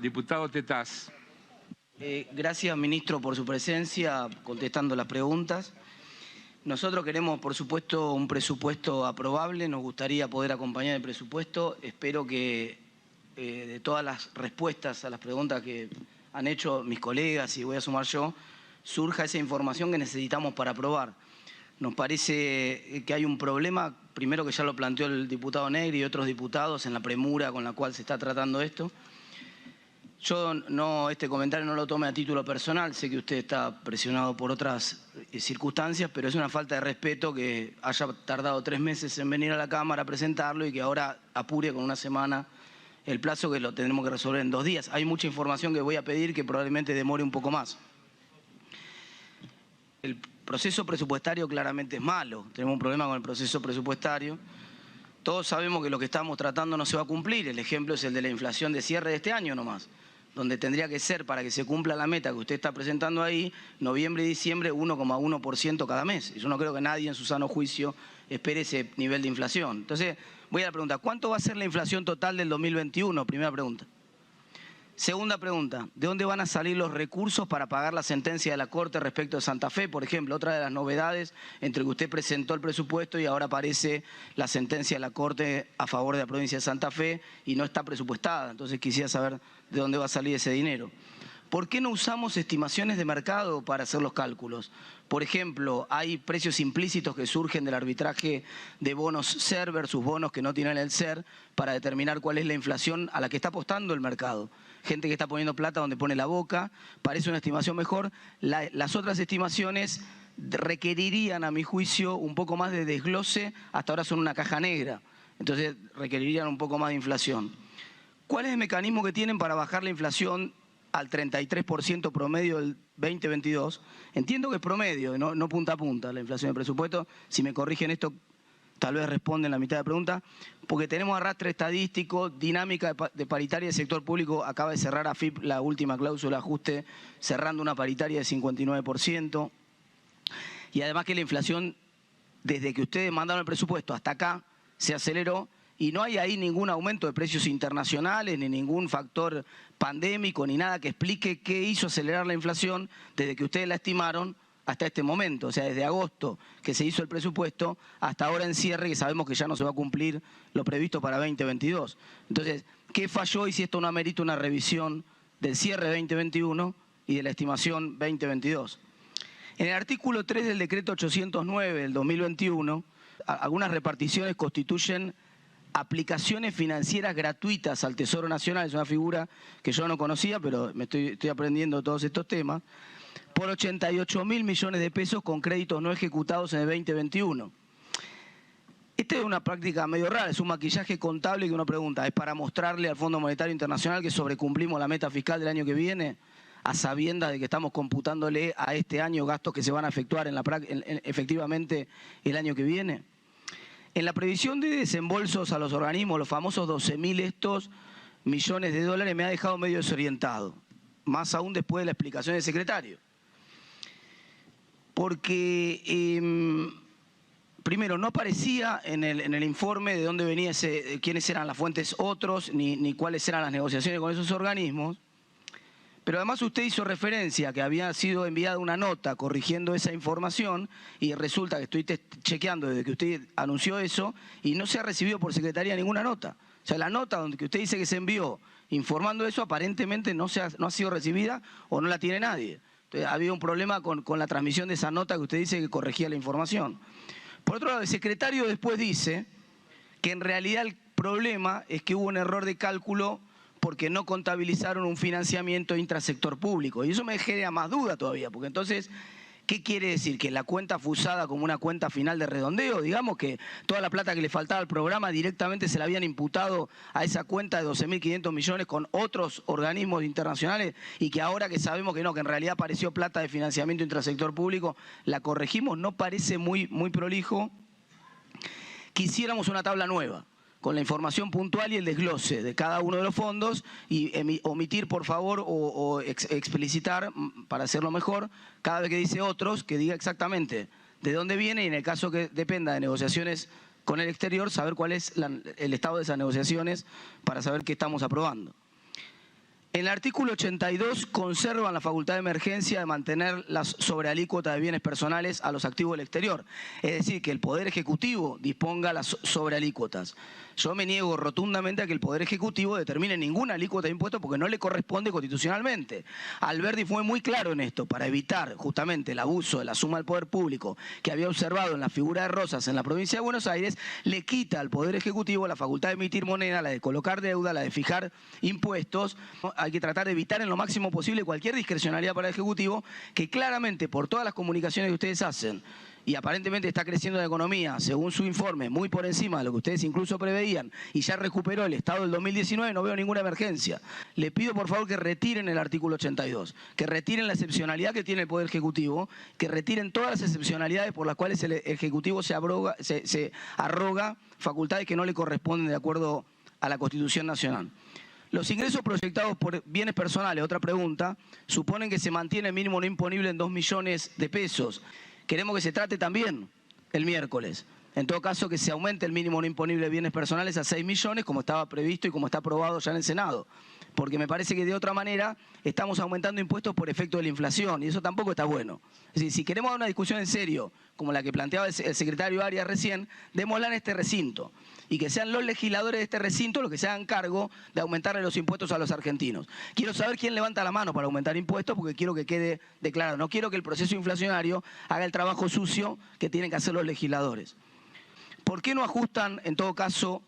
Diputado Tetaz. Gracias, ministro, por su presencia, contestando las preguntas. Nosotros queremos, por supuesto, un presupuesto aprobable. Nos gustaría poder acompañar el presupuesto. Espero que de todas las respuestas a las preguntas que han hecho mis colegas, y voy a sumar yo, surja esa información que necesitamos para aprobar. Nos parece que hay un problema, primero que ya lo planteó el diputado Negri y otros diputados en la premura con la cual se está tratando esto. Yo este comentario no lo tome a título personal, sé que usted está presionado por otras circunstancias, pero es una falta de respeto que haya tardado 3 meses en venir a la Cámara a presentarlo y que ahora apure con una semana el plazo, que lo tendremos que resolver en 2 días. Hay mucha información que voy a pedir que probablemente demore un poco más. El proceso presupuestario claramente es malo, tenemos un problema con el proceso presupuestario. Todos sabemos que lo que estamos tratando no se va a cumplir, el ejemplo es el de la inflación de cierre de este año nomás, donde tendría que ser, para que se cumpla la meta que usted está presentando ahí, noviembre y diciembre 1,1% cada mes. Yo no creo que nadie en su sano juicio espere ese nivel de inflación. Entonces, voy a la pregunta, ¿cuánto va a ser la inflación total del 2021? Primera pregunta. Segunda pregunta, ¿de dónde van a salir los recursos para pagar la sentencia de la Corte respecto de Santa Fe? Por ejemplo, otra de las novedades entre que usted presentó el presupuesto y ahora aparece la sentencia de la Corte a favor de la provincia de Santa Fe y no está presupuestada. Entonces quisiera saber de dónde va a salir ese dinero. ¿Por qué no usamos estimaciones de mercado para hacer los cálculos? Por ejemplo, hay precios implícitos que surgen del arbitraje de bonos SER versus bonos que no tienen el SER para determinar cuál es la inflación a la que está apostando el mercado. Gente que está poniendo plata donde pone la boca, parece una estimación mejor. Las otras estimaciones requerirían, a mi juicio, un poco más de desglose, hasta ahora son una caja negra, entonces requerirían un poco más de inflación. ¿Cuál es el mecanismo que tienen para bajar la inflación al 33% promedio del 2022? Entiendo que es promedio, no punta a punta la inflación del presupuesto. Si me corrigen esto, tal vez responden la mitad de la pregunta, porque tenemos arrastre estadístico, dinámica de paritaria del sector público. Acaba de cerrar AFIP la última cláusula de ajuste, cerrando una paritaria de 59%. Y además que la inflación, desde que ustedes mandaron el presupuesto hasta acá, se aceleró. Y no hay ahí ningún aumento de precios internacionales, ni ningún factor pandémico, ni nada que explique qué hizo acelerar la inflación desde que ustedes la estimaron hasta este momento. O sea, desde agosto que se hizo el presupuesto hasta ahora en cierre, que sabemos que ya no se va a cumplir lo previsto para 2022. Entonces, ¿qué falló y si esto no amerita una revisión del cierre 2021 y de la estimación 2022? En el artículo 3 del decreto 809 del 2021, algunas reparticiones constituyen aplicaciones financieras gratuitas al Tesoro Nacional. Es una figura que yo no conocía, pero estoy aprendiendo todos estos temas, por 88.000 millones de pesos con créditos no ejecutados en el 2021. Esta es una práctica medio rara, es un maquillaje contable que uno pregunta, ¿es para mostrarle al Fondo Monetario Internacional que sobrecumplimos la meta fiscal del año que viene, a sabiendas de que estamos computándole a este año gastos que se van a efectuar efectivamente el año que viene? En la previsión de desembolsos a los organismos, los famosos 12.000 millones de dólares, me ha dejado medio desorientado, más aún después de la explicación del secretario. Porque, primero, no aparecía en el informe de dónde venía quiénes eran las fuentes otros, ni cuáles eran las negociaciones con esos organismos. Pero además usted hizo referencia a que había sido enviada una nota corrigiendo esa información y resulta que estoy chequeando desde que usted anunció eso y no se ha recibido por secretaría ninguna nota. O sea, la nota donde usted dice que se envió informando eso aparentemente no ha sido recibida o no la tiene nadie. Entonces, ha habido un problema con la transmisión de esa nota que usted dice que corregía la información. Por otro lado, el secretario después dice que en realidad el problema es que hubo un error de cálculo porque no contabilizaron un financiamiento intrasector público. Y eso me genera más duda todavía, porque entonces, ¿qué quiere decir? ¿Que la cuenta fue usada como una cuenta final de redondeo? Digamos que toda la plata que le faltaba al programa directamente se la habían imputado a esa cuenta de 12.500 millones con otros organismos internacionales y que ahora que sabemos que no, que en realidad apareció plata de financiamiento intrasector público, la corregimos. No parece muy prolijo. Quisiéramos una tabla nueva, con la información puntual y el desglose de cada uno de los fondos y omitir, por favor, o explicitar, para hacerlo mejor, cada vez que dice otros, que diga exactamente de dónde viene y en el caso que dependa de negociaciones con el exterior, saber cuál es el estado de esas negociaciones para saber qué estamos aprobando. En el artículo 82 conservan la facultad de emergencia de mantener la sobrealícuota de bienes personales a los activos del exterior. Es decir, que el Poder Ejecutivo disponga las sobrealícuotas. Yo me niego rotundamente a que el Poder Ejecutivo determine ninguna alícuota de impuestos porque no le corresponde constitucionalmente. Alberdi fue muy claro en esto, para evitar justamente el abuso de la suma del poder público que había observado en la figura de Rosas en la provincia de Buenos Aires, le quita al Poder Ejecutivo la facultad de emitir moneda, la de colocar deuda, la de fijar impuestos. Hay que tratar de evitar en lo máximo posible cualquier discrecionalidad para el Ejecutivo, que claramente por todas las comunicaciones que ustedes hacen, y aparentemente está creciendo la economía, según su informe, muy por encima de lo que ustedes incluso preveían, y ya recuperó el estado del 2019, no veo ninguna emergencia. Le pido por favor que retiren el artículo 82, que retiren la excepcionalidad que tiene el Poder Ejecutivo, que retiren todas las excepcionalidades por las cuales el Ejecutivo se arroga facultades que no le corresponden de acuerdo a la Constitución Nacional. Los ingresos proyectados por bienes personales, otra pregunta, suponen que se mantiene el mínimo no imponible en 2 millones de pesos. Queremos que se trate también el miércoles. En todo caso, que se aumente el mínimo no imponible de bienes personales a 6 millones, como estaba previsto y como está aprobado ya en el Senado. Porque me parece que de otra manera estamos aumentando impuestos por efecto de la inflación y eso tampoco está bueno. Es decir, si queremos dar una discusión en serio, como la que planteaba el secretario Arias recién, démosla en este recinto. Y que sean los legisladores de este recinto los que se hagan cargo de aumentarle los impuestos a los argentinos. Quiero saber quién levanta la mano para aumentar impuestos porque quiero que quede declarado. No quiero que el proceso inflacionario haga el trabajo sucio que tienen que hacer los legisladores. ¿Por qué no ajustan, en todo caso,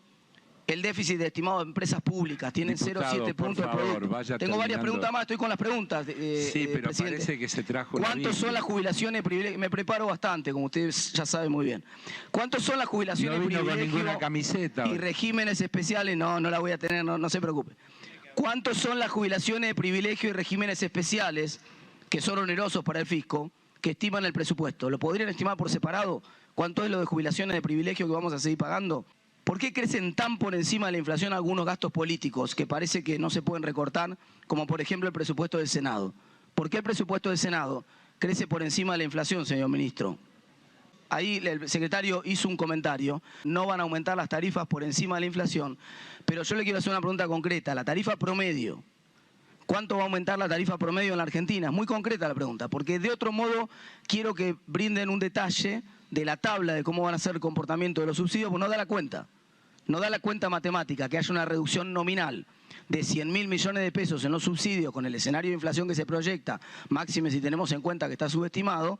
el déficit estimado de empresas públicas? Tienen 0,7 puntos de producto. Tengo varias preguntas más, estoy con las preguntas. Sí, pero presidente. Parece que se trajo. ¿Cuántos son las jubilaciones de privilegio? Me preparo bastante, como ustedes ya saben muy bien. ¿Cuántos son las jubilaciones de privilegio y regímenes especiales? No la voy a tener, no se preocupe. ¿Cuántos son las jubilaciones de privilegio y regímenes especiales que son onerosos para el fisco, que estiman el presupuesto? ¿Lo podrían estimar por separado? ¿Cuánto es lo de jubilaciones de privilegio que vamos a seguir pagando? ¿Por qué crecen tan por encima de la inflación algunos gastos políticos que parece que no se pueden recortar, como por ejemplo el presupuesto del Senado? ¿Por qué el presupuesto del Senado crece por encima de la inflación, señor ministro? Ahí el secretario hizo un comentario, no van a aumentar las tarifas por encima de la inflación, pero yo le quiero hacer una pregunta concreta, la tarifa promedio. ¿Cuánto va a aumentar la tarifa promedio en la Argentina? Es muy concreta la pregunta, porque de otro modo quiero que brinden un detalle de la tabla de cómo van a ser el comportamiento de los subsidios, pues no da la cuenta. No da la cuenta matemática que haya una reducción nominal de 100.000 millones de pesos en los subsidios con el escenario de inflación que se proyecta, máxime si tenemos en cuenta que está subestimado.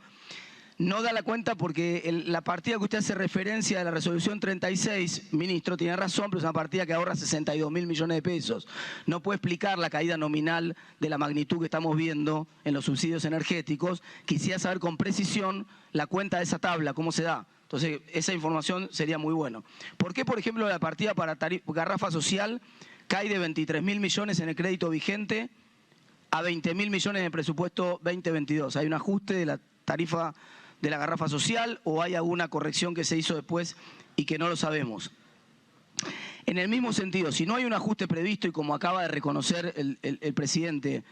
No da la cuenta porque la partida que usted hace referencia de la resolución 36, ministro, tiene razón, pero es una partida que ahorra 62.000 millones de pesos. No puede explicar la caída nominal de la magnitud que estamos viendo en los subsidios energéticos. Quisiera saber con precisión la cuenta de esa tabla, cómo se da. Entonces, esa información sería muy bueno. ¿Por qué, por ejemplo, la partida para garrafa social cae de 23.000 millones en el crédito vigente a 20.000 millones en el presupuesto 2022? ¿Hay un ajuste de la tarifa de la garrafa social o hay alguna corrección que se hizo después y que no lo sabemos? En el mismo sentido, si no hay un ajuste previsto y como acaba de reconocer el presidente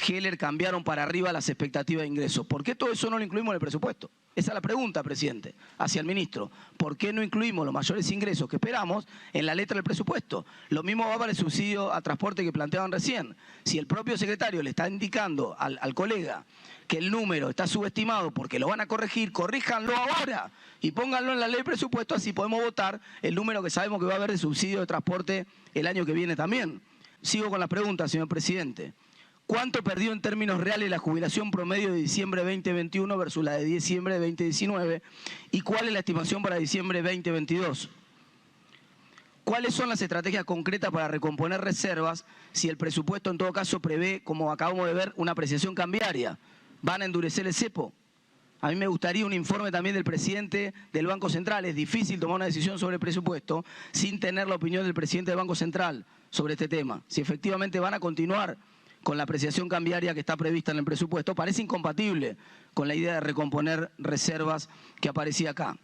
Heller, cambiaron para arriba las expectativas de ingresos, ¿por qué todo eso no lo incluimos en el presupuesto? Esa es la pregunta, presidente, hacia el ministro. ¿Por qué no incluimos los mayores ingresos que esperamos en la letra del presupuesto? Lo mismo va para el subsidio a transporte que planteaban recién. Si el propio secretario le está indicando al colega que el número está subestimado porque lo van a corregir, corríjanlo ahora y pónganlo en la ley de presupuesto, así podemos votar el número que sabemos que va a haber de subsidio de transporte el año que viene también. Sigo con las preguntas, señor presidente. ¿Cuánto perdió en términos reales la jubilación promedio de diciembre de 2021 versus la de diciembre de 2019? ¿Y cuál es la estimación para diciembre de 2022? ¿Cuáles son las estrategias concretas para recomponer reservas si el presupuesto en todo caso prevé, como acabamos de ver, una apreciación cambiaria? ¿Van a endurecer el cepo? A mí me gustaría un informe también del presidente del Banco Central. Es difícil tomar una decisión sobre el presupuesto sin tener la opinión del presidente del Banco Central sobre este tema. Si efectivamente van a continuar con la apreciación cambiaria que está prevista en el presupuesto, parece incompatible con la idea de recomponer reservas que aparecía acá.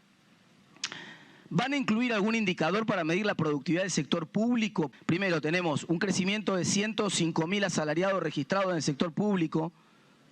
¿Van a incluir algún indicador para medir la productividad del sector público? Primero, tenemos un crecimiento de 105.000 asalariados registrados en el sector público,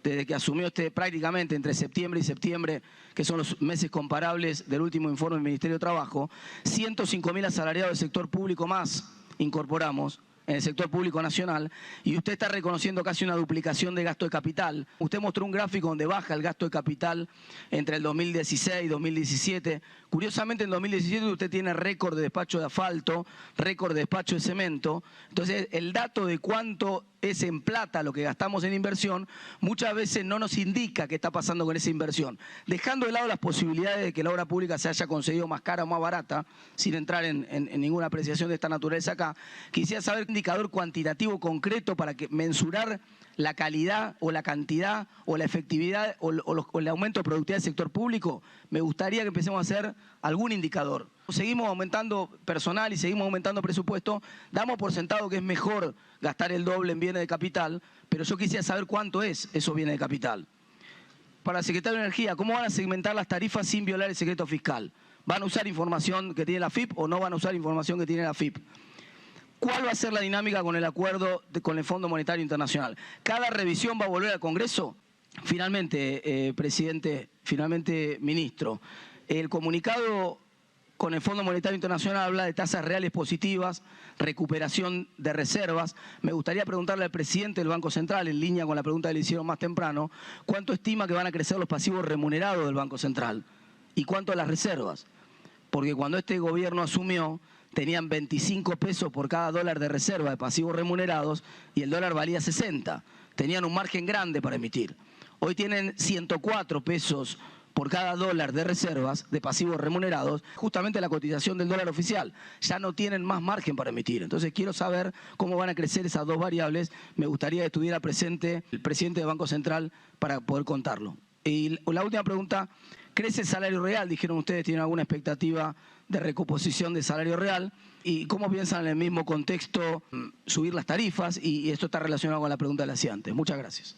desde que asumió prácticamente entre septiembre y septiembre, que son los meses comparables del último informe del Ministerio de Trabajo. 105.000 asalariados del sector público más incorporamos en el sector público nacional y usted está reconociendo casi una duplicación de gasto de capital. Usted mostró un gráfico donde baja el gasto de capital entre el 2016 y 2017. Curiosamente, en 2017 usted tiene récord de despacho de asfalto, récord de despacho de cemento. Entonces, el dato de cuánto es en plata lo que gastamos en inversión, muchas veces no nos indica qué está pasando con esa inversión. Dejando de lado las posibilidades de que la obra pública se haya conseguido más cara o más barata, sin entrar en ninguna apreciación de esta naturaleza acá, quisiera saber un indicador cuantitativo concreto para mensurar la calidad o la cantidad o la efectividad o el aumento de productividad del sector público. Me gustaría que empecemos a hacer algún indicador. Seguimos aumentando personal y seguimos aumentando presupuesto, damos por sentado que es mejor gastar el doble en bienes de capital, pero yo quisiera saber cuánto es esos bienes de capital. Para el secretario de Energía, ¿cómo van a segmentar las tarifas sin violar el secreto fiscal? ¿Van a usar información que tiene la AFIP o no van a usar información que tiene la AFIP? ¿Cuál va a ser la dinámica con el acuerdo con el Fondo Monetario Internacional? ¿Cada revisión va a volver al Congreso? Finalmente, presidente, finalmente, ministro, el comunicado con el Fondo Monetario Internacional habla de tasas reales positivas, recuperación de reservas. Me gustaría preguntarle al presidente del Banco Central, en línea con la pregunta que le hicieron más temprano, ¿cuánto estima que van a crecer los pasivos remunerados del Banco Central? ¿Y cuánto las reservas? Porque cuando este gobierno asumió, tenían 25 pesos por cada dólar de reserva de pasivos remunerados y el dólar valía 60. Tenían un margen grande para emitir. Hoy tienen 104 pesos por cada dólar de reservas de pasivos remunerados, justamente la cotización del dólar oficial. Ya no tienen más margen para emitir. Entonces quiero saber cómo van a crecer esas dos variables. Me gustaría que estuviera presente el presidente del Banco Central para poder contarlo. Y la última pregunta, ¿crece el salario real? Dijeron ustedes, ¿tienen alguna expectativa de recomposición de salario real? ¿Y cómo piensan en el mismo contexto subir las tarifas? Y esto está relacionado con la pregunta que le hacía antes. Muchas gracias.